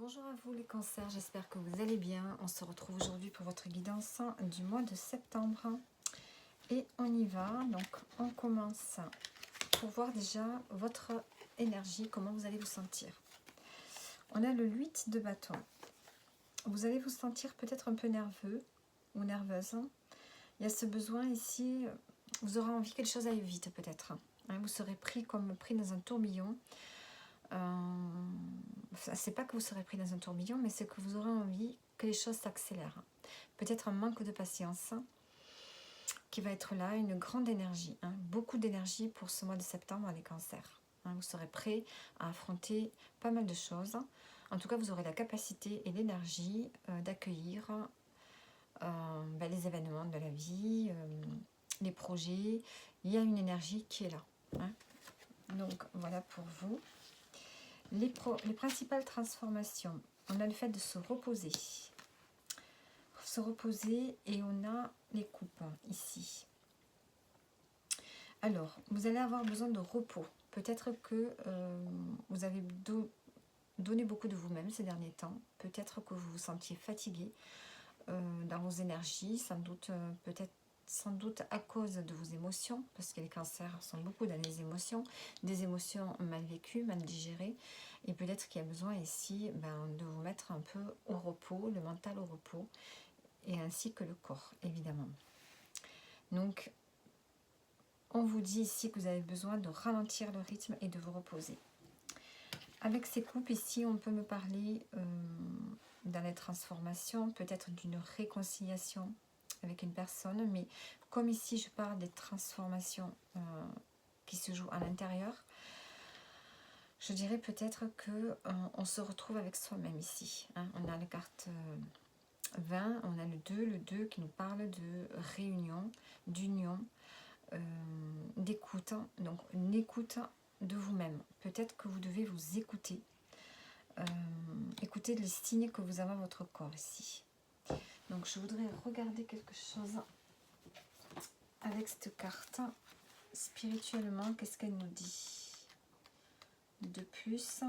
Bonjour à vous les cancers, j'espère que vous allez bien. On se retrouve aujourd'hui pour votre guidance du mois de septembre. Et on y va, donc on commence pour voir déjà votre énergie, comment vous allez vous sentir. On a le 8 de bâton. Vous allez vous sentir peut-être un peu nerveux ou nerveuse. Il y a ce besoin ici, vous aurez envie que les choses aillent vite peut-être. Vous serez pris dans un tourbillon. C'est pas que vous serez pris dans un tourbillon, mais c'est que vous aurez envie que les choses s'accélèrent. Peut-être un manque de patience qui va être là, une grande énergie, beaucoup d'énergie pour ce mois de septembre les cancers. Vous serez prêt à affronter pas mal de choses. En tout cas, vous aurez la capacité et l'énergie d'accueillir les événements de la vie, les projets. Il y a une énergie qui est là. Donc, voilà pour vous. Les principales transformations, on a le fait de se reposer. Et on a les coupes ici. Alors, vous allez avoir besoin de repos. Peut-être que vous avez donné beaucoup de vous-même ces derniers temps. Peut-être que vous vous sentiez fatigué dans vos énergies, sans doute à cause de vos émotions, parce que les cancers sont beaucoup dans les émotions, des émotions mal vécues, mal digérées, et peut-être qu'il y a besoin ici de vous mettre un peu au repos, le mental au repos, et ainsi que le corps, évidemment. Donc, on vous dit ici que vous avez besoin de ralentir le rythme et de vous reposer. Avec ces coupes ici, on peut me parler dans les transformations, peut-être d'une réconciliation avec une personne, mais comme ici je parle des transformations qui se jouent à l'intérieur, je dirais peut-être que on se retrouve avec soi-même ici. On a la carte 20, on a le 2 qui nous parle de réunion, d'union, d'écoute, donc une écoute de vous-même. Peut-être que vous devez vous écouter, écouter les signes que vous avez à votre corps ici. Donc je voudrais regarder quelque chose avec cette carte. Spirituellement, qu'est-ce qu'elle nous dit de plus?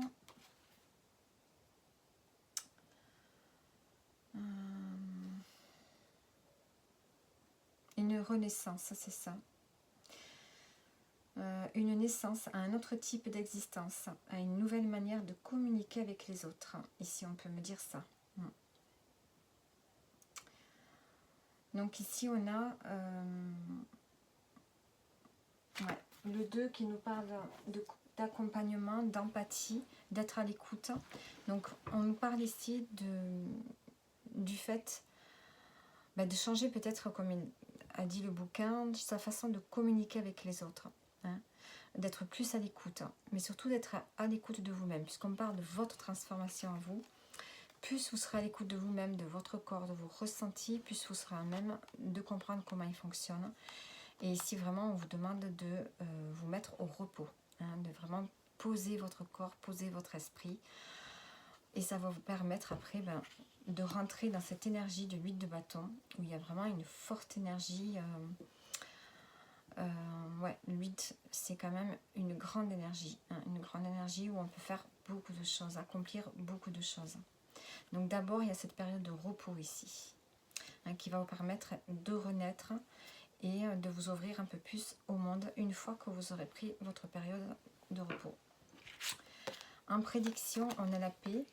Une renaissance, c'est ça. Une naissance à un autre type d'existence, à une nouvelle manière de communiquer avec les autres. Ici, on peut me dire ça. Donc ici, on a le 2 qui nous parle d'accompagnement, d'empathie, d'être à l'écoute. Donc, on nous parle ici du fait de changer peut-être, comme il a dit le bouquin, sa façon de communiquer avec les autres. D'être plus à l'écoute, mais surtout d'être à l'écoute de vous-même, puisqu'on parle de votre transformation à vous. Plus vous serez à l'écoute de vous-même, de votre corps, de vos ressentis, plus vous serez à même de comprendre comment il fonctionne. Et ici, vraiment, on vous demande de vous mettre au repos, de vraiment poser votre corps, poser votre esprit. Et ça va vous permettre après de rentrer dans cette énergie de 8 de bâton, où il y a vraiment une forte énergie. Le 8, c'est quand même une grande énergie. Une grande énergie où on peut faire beaucoup de choses, accomplir beaucoup de choses. Donc d'abord, il y a cette période de repos ici, qui va vous permettre de renaître et de vous ouvrir un peu plus au monde une fois que vous aurez pris votre période de repos. En prédiction, on a la paix,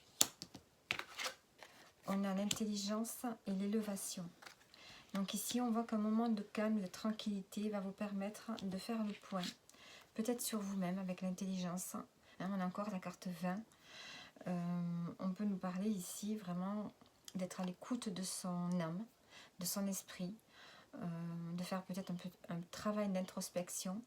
on a l'intelligence et l'élévation. Donc ici, on voit qu'un moment de calme, de tranquillité va vous permettre de faire le point. Peut-être sur vous-même avec l'intelligence. On a encore la carte 20. On peut nous parler ici vraiment d'être à l'écoute de son âme, de son esprit, de faire peut-être un travail d'introspection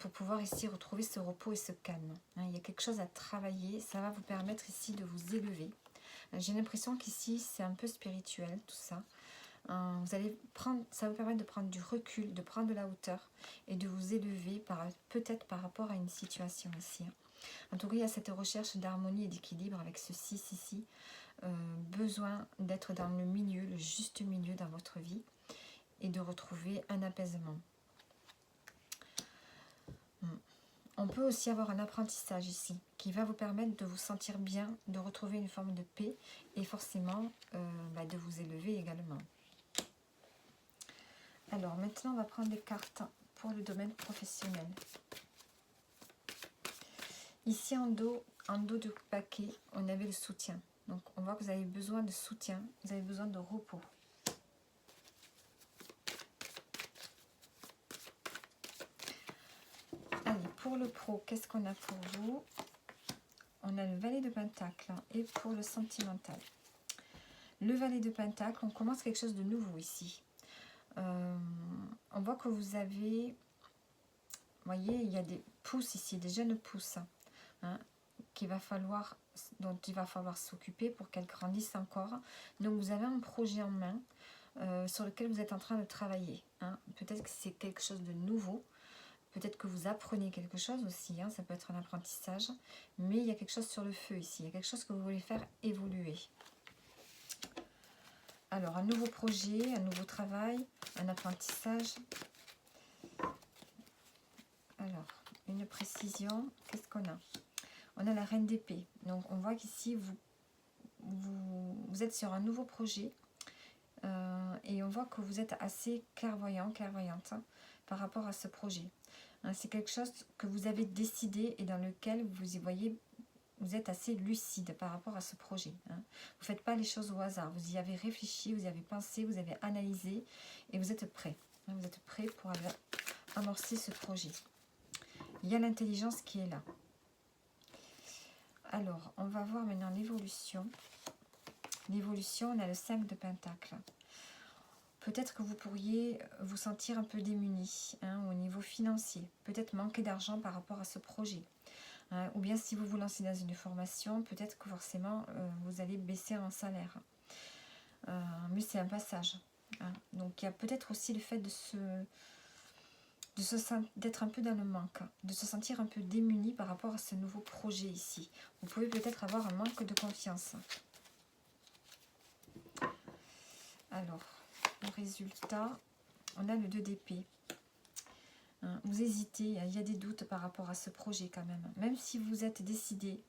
pour pouvoir ici retrouver ce repos et ce calme. Il y a quelque chose à travailler, ça va vous permettre ici de vous élever. J'ai l'impression qu'ici c'est un peu spirituel tout ça. Ça va vous permettre de prendre du recul, de prendre de la hauteur et de vous élever peut-être par rapport à une situation ici. En tout cas, il y a cette recherche d'harmonie et d'équilibre avec ce 6 ici. Besoin d'être dans le milieu, le juste milieu dans votre vie et de retrouver un apaisement. On peut aussi avoir un apprentissage ici qui va vous permettre de vous sentir bien, de retrouver une forme de paix et forcément de vous élever également. Alors maintenant on va prendre des cartes pour le domaine professionnel. Ici en dos du paquet, on avait le soutien. Donc on voit que vous avez besoin de soutien, vous avez besoin de repos. Allez, pour le pro, qu'est-ce qu'on a pour vous? On a le valet de pentacle et pour le sentimental. Le valet de pentacle, on commence quelque chose de nouveau ici. On voit que vous avez, vous voyez, il y a des pousses ici, des jeunes pousses, hein, dont il va falloir s'occuper pour qu'elles grandissent encore. Donc vous avez un projet en main sur lequel vous êtes en train de travailler. Hein. Peut-être que c'est quelque chose de nouveau. Peut-être que vous apprenez quelque chose aussi, hein, ça peut être un apprentissage, mais il y a quelque chose sur le feu ici, il y a quelque chose que vous voulez faire évoluer. Alors, un nouveau projet, un nouveau travail, un apprentissage. Alors, une précision, qu'est-ce qu'on a? On a la reine d'épée, donc on voit qu'ici, vous êtes sur un nouveau projet, et on voit que vous êtes assez clairvoyant, clairvoyante hein, par rapport à ce projet. C'est quelque chose que vous avez décidé et dans lequel vous y voyez, vous êtes assez lucide par rapport à ce projet. Vous ne faites pas les choses au hasard. Vous y avez réfléchi, vous y avez pensé, vous avez analysé et vous êtes prêt. Vous êtes prêt pour aller amorcer ce projet. Il y a l'intelligence qui est là. Alors, on va voir maintenant l'évolution. L'évolution, on a le 5 de pentacle. Peut-être que vous pourriez vous sentir un peu démuni au niveau financier. Peut-être manquer d'argent par rapport à ce projet. Ou bien si vous vous lancez dans une formation, peut-être que forcément vous allez baisser en salaire. Mais c'est un passage. Donc il y a peut-être aussi le fait d'être un peu dans le manque, de se sentir un peu démuni par rapport à ce nouveau projet ici. Vous pouvez peut-être avoir un manque de confiance. Alors, au résultat, on a le 2 d'épée. Vous hésitez, il y a des doutes par rapport à ce projet quand même. Même si vous êtes décidé,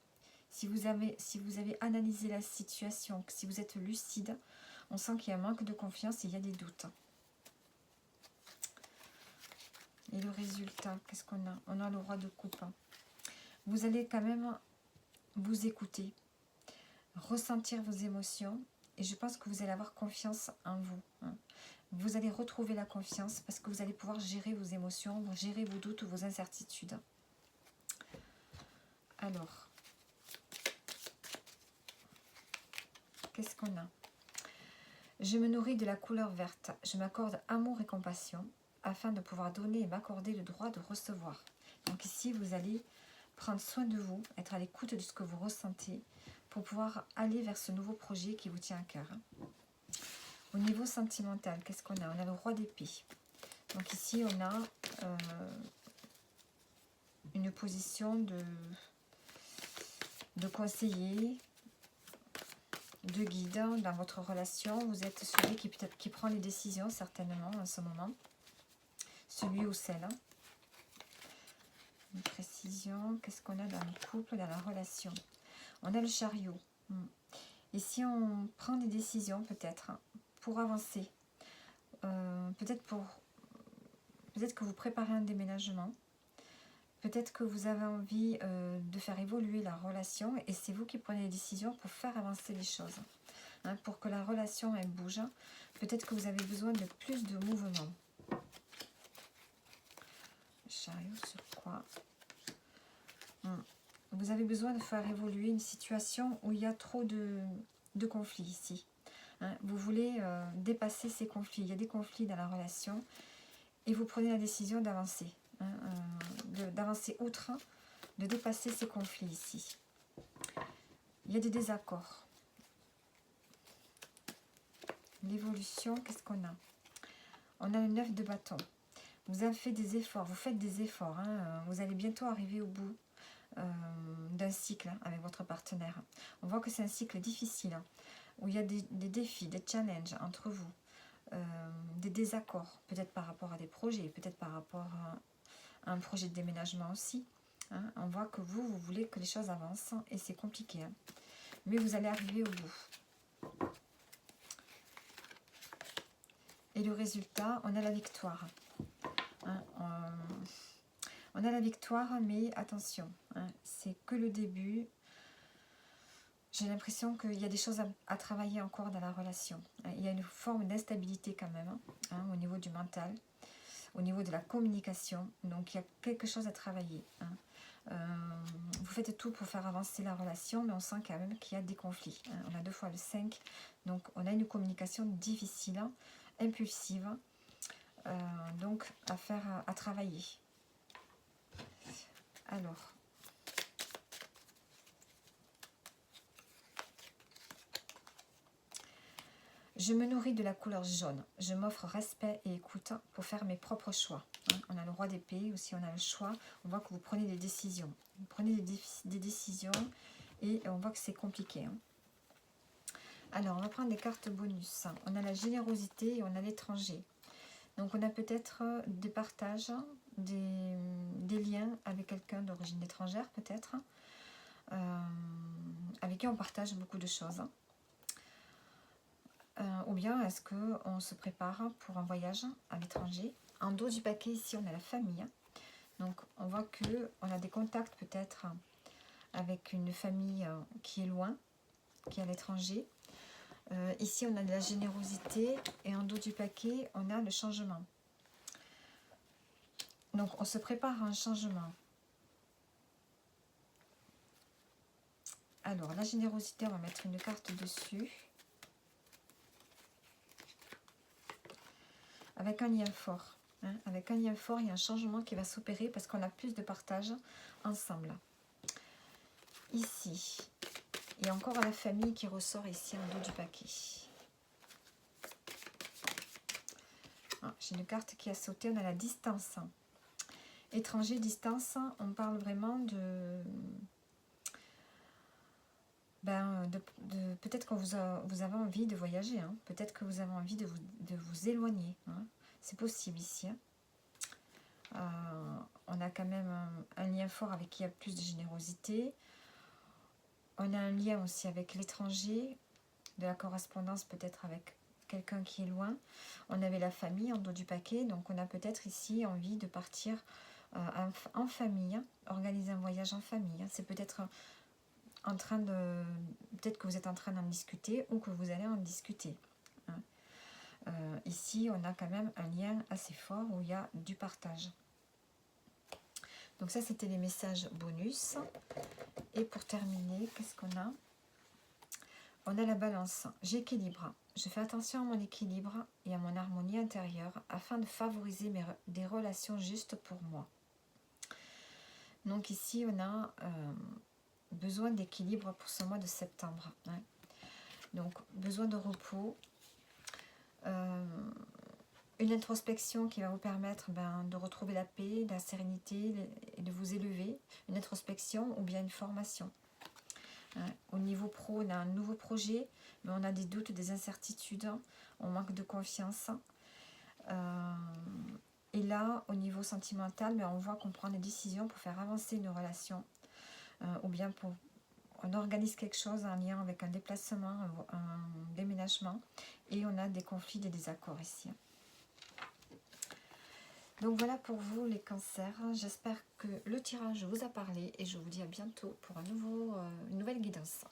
si vous avez analysé la situation, si vous êtes lucide, on sent qu'il y a un manque de confiance et il y a des doutes. Et le résultat, qu'est-ce qu'on a? On a le roi de coupe. Vous allez quand même vous écouter, ressentir vos émotions et je pense que vous allez avoir confiance en vous. Vous allez retrouver la confiance parce que vous allez pouvoir gérer vos émotions, gérer vos doutes ou vos incertitudes. Alors, qu'est-ce qu'on a? Je me nourris de la couleur verte. Je m'accorde amour et compassion afin de pouvoir donner et m'accorder le droit de recevoir. Donc ici, vous allez prendre soin de vous, être à l'écoute de ce que vous ressentez pour pouvoir aller vers ce nouveau projet qui vous tient à cœur. Au niveau sentimental, qu'est-ce qu'on a? On a le roi d'épée. Donc ici, on a une position de conseiller, de guide dans votre relation. Vous êtes celui qui prend les décisions, certainement, en ce moment. Celui ou celle. Une précision. Qu'est-ce qu'on a dans le couple, dans la relation? On a le chariot. Ici, on prend des décisions, peut-être, pour avancer. Peut-être que vous préparez un déménagement. Peut-être que vous avez envie de faire évoluer la relation et c'est vous qui prenez les décisions pour faire avancer les choses. Pour que la relation elle bouge. Peut-être que vous avez besoin de plus de mouvement. Chariot sur quoi? Vous avez besoin de faire évoluer une situation où il y a trop de conflits ici. Vous voulez dépasser ces conflits. Il y a des conflits dans la relation et vous prenez la décision d'avancer. D'avancer outre, de dépasser ces conflits ici. Il y a des désaccords. L'évolution, qu'est-ce qu'on a? On a le 9 de bâton. Vous avez fait des efforts, vous faites des efforts. Vous allez bientôt arriver au bout d'un cycle avec votre partenaire. On voit que c'est un cycle difficile, où il y a des défis, des challenges entre vous, des désaccords, peut-être par rapport à des projets, peut-être par rapport à un projet de déménagement aussi. Hein. On voit que vous voulez que les choses avancent et c'est compliqué. Hein. Mais vous allez arriver au bout. Et le résultat, on a la victoire. Hein. On a la victoire, mais attention, hein, c'est que le début. J'ai l'impression qu'il y a des choses à travailler encore dans la relation. Il y a une forme d'instabilité quand même, hein, au niveau du mental, au niveau de la communication. Donc il y a quelque chose à travailler. Hein. Vous faites tout pour faire avancer la relation, mais on sent quand même qu'il y a des conflits. Hein. On a 2 fois le 5, donc on a une communication difficile, impulsive, donc à travailler. Alors, je me nourris de la couleur jaune. Je m'offre respect et écoute pour faire mes propres choix. Hein. On a le roi d'épée, aussi on a le choix. On voit que vous prenez des décisions. Vous prenez des décisions et on voit que c'est compliqué. Hein. Alors, on va prendre des cartes bonus. On a la générosité et on a l'étranger. Donc, on a peut-être des partages, des liens avec quelqu'un d'origine étrangère, peut-être, avec qui on partage beaucoup de choses. Ou bien est-ce qu'on se prépare pour un voyage à l'étranger. En dos du paquet, ici, on a la famille. Donc, on voit qu'on a des contacts peut-être avec une famille qui est loin, qui est à l'étranger. Ici, on a de la générosité et en dos du paquet, on a le changement. Donc, on se prépare à un changement. Alors, la générosité, on va mettre une carte dessus. Avec un lien fort. Hein, avec un lien fort, il y a un changement qui va s'opérer parce qu'on a plus de partage ensemble. Ici, il y a encore la famille qui ressort ici en dos du paquet. Ah, j'ai une carte qui a sauté, on a la distance. Étranger, distance, on parle vraiment de peut-être que vous avez envie de voyager, hein. Peut-être que vous avez envie de vous éloigner. Hein. C'est possible ici. Hein. On a quand même un lien fort avec qui il y a plus de générosité. On a un lien aussi avec l'étranger, de la correspondance peut-être avec quelqu'un qui est loin. On avait la famille en dos du paquet, donc on a peut-être ici envie de partir en famille, hein, organiser un voyage en famille. Hein. C'est peut-être peut-être que vous êtes en train d'en discuter ou que vous allez en discuter. Hein. Ici, on a quand même un lien assez fort où il y a du partage. Donc ça, c'était les messages bonus. Et pour terminer, qu'est-ce qu'on a? On a la balance. J'équilibre. Je fais attention à mon équilibre et à mon harmonie intérieure afin de favoriser des relations justes pour moi. Donc ici, on a besoin d'équilibre pour ce mois de septembre. Hein. Donc, besoin de repos. Une introspection qui va vous permettre de retrouver la paix, la sérénité et de vous élever. Une introspection ou bien une formation. Hein. Au niveau pro, on a un nouveau projet, mais on a des doutes, des incertitudes, on manque de confiance. Et là, au niveau sentimental, on voit qu'on prend des décisions pour faire avancer une relation. Ou bien on organise quelque chose en lien avec un déplacement, un déménagement, et on a des conflits, des désaccords ici. Donc voilà pour vous les cancers, j'espère que le tirage vous a parlé et je vous dis à bientôt pour une nouvelle guidance.